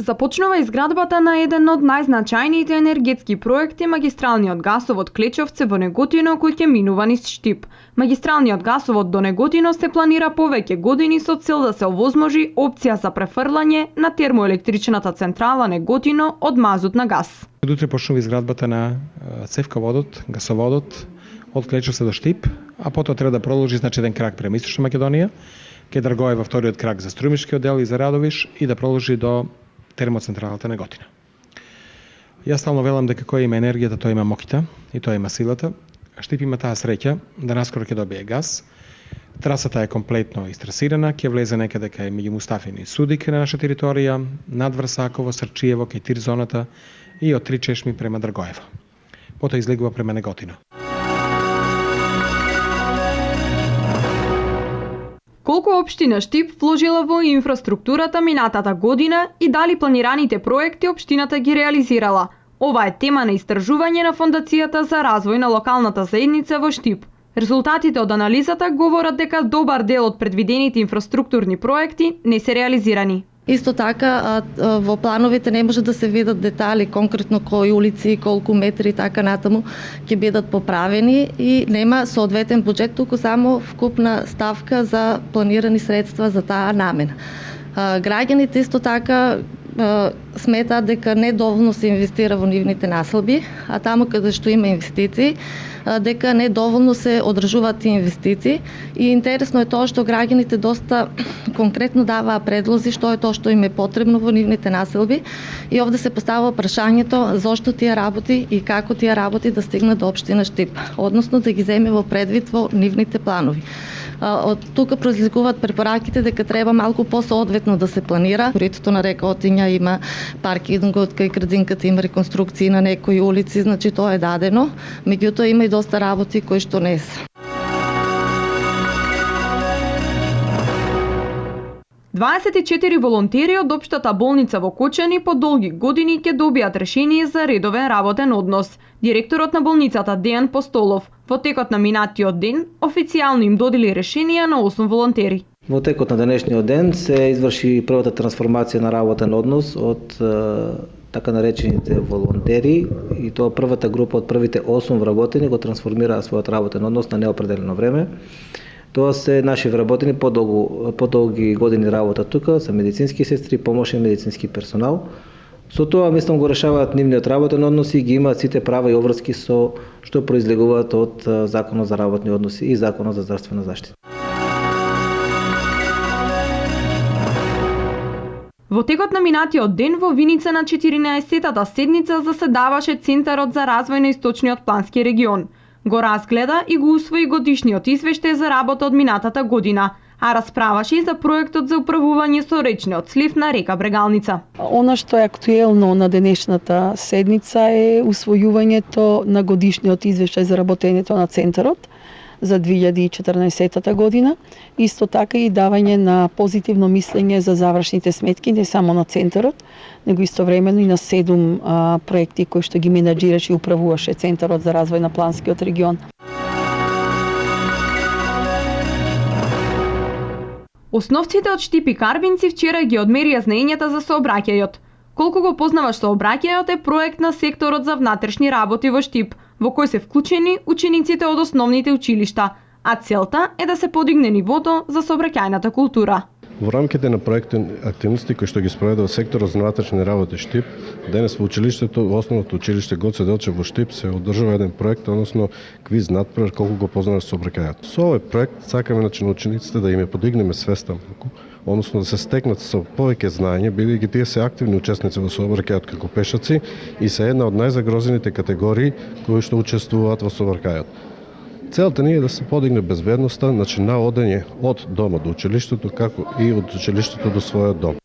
Започнува изградбата на еден од најзначајните енергетски проекти, магистралниот гасовод Клечовце во Неготино, кој ќе минува низ Штип. Магистралниот гасовод до Неготино се планира повеќе години со цел да се овозможи опција за префрлање на термоелектричната централа Неготино од мазут на газ. Утре почнува изградбата на цевководот, гасоводот од Клечовце до Штип, а потоа треба да продолжи еден крак према Источна Македонија, ке Драгоева во вториот крак за Струмишкиот дел и за Радовиш и да продолжи до термоцентралата Неготино. Јас стално велам дека кој има енергијата, тој има моките и тој има силата. Штип има таа среќа да наскоро ќе добие газ. Трасата е комплетно истрасирана, ќе влезе некаде кај меѓу Мустафин и Судик на наша територија, над Врсаково, Срчиево, кај Тир зоната и од Три Чешми према Драгоева. Потоа излегува према Неготино. Колку општина Штип вложила во инфраструктурата минатата година и дали планираните проекти општината ги реализирала? Ова е тема на истражување на Фондацијата за развој на локалната заедница во Штип. Резултатите од анализата говорат дека добар дел од предвидените инфраструктурни проекти не се реализирани. Исто така, во плановите не може да се видат детали, конкретно кои улици, колку метри и така натаму ќе бидат поправени и нема соодветен буџет, туку само вкупна ставка за планирани средства за таа намена. Граѓаните исто така сметаат дека недоволно се инвестира во нивните населби, а таму каде што има инвестиции, дека недоволно се одржуваат инвестиции. И интересно е тоа што граѓаните доста конкретно даваа предлози што е тоа што им е потребно во нивните населби и овде се поставува прашањето зошто тие работи и како тие работи да стигнат до општина Штип, односно да ги земе во предвид во нивните планови. Од тука произлегуваат препораките дека треба малку посоодветно да се планира. Коритото на река Отиња има паркинг од кај градинката, има реконструкции на некои улици, значи тоа е дадено. Меѓутоа има и доста работи кои што не се. 24 волонтери од општата болница во Кочани по долги години ќе добијат решение за редовен работен однос. Директорот на болницата Дејан Постолов во текот на минатиот ден официјално им додели решенија на 8 волонтери. Во текот на денешниот ден се изврши првата трансформација на работен однос од така наречените волонтери и тоа првата група од првите 8 вработени го трансформираа својот работен однос на неопределено време. Тоа се наши вработени подолги години работа тука, се медицински сестри, помошен медицински персонал. Со тоа, мислам, го решаваат нивниот работен однос и ги имаат сите права и обврски со што произлегуваат од Законот за работни односи и Законот за здравствена заштита. Во текот на минатиот ден во Виница на 14-тата седница заседаваше Центарот за развој на Источниот плански регион. Го разгледа и го усвои годишниот извештај за работа од минатата година, а расправаше и за проектот за управување со речниот слив на река Брегалница. Она што е актуелно на денешната седница е усвојувањето на годишниот извештај за работењето на Центарот за 2014 година, исто така и давање на позитивно мислење за завршните сметки не само на Центарот, него истовремено и на 7 проекти кои што ги менаџираше и управуваше Центарот за развој на планскиот регион. Основците од Штип и Карбинци вчера ги одмерија знаењата за сообраќајот. Колку го познаваш сообраќајот е проект на секторот за внатрешни работи во Штип, во кој се вклучени учениците од основните училишта, а целта е да се подигне нивото за сообраќајната култура. Во рамките на проектни активности кои што ги спроведува секторот за внатрешни работи Штип, денес во училиштето, во основното училиште Гоце Делчев во Штип се одржува еден проект, односно квиз надпревар колку го познаваш сообраќајот. Со овој проект сакаме на учениците да им ја подигнеме свеста, односно да се стекнат со повеќе знаење, бидејќи тие се активни учесници во сообраќајот како пешаци и се една од најзагрозените категории кои што учествуваат во сообраќајот. Целта ни е да се подигне безбедноста, на одење од дома до училиштето, како и од училиштето до својот дом.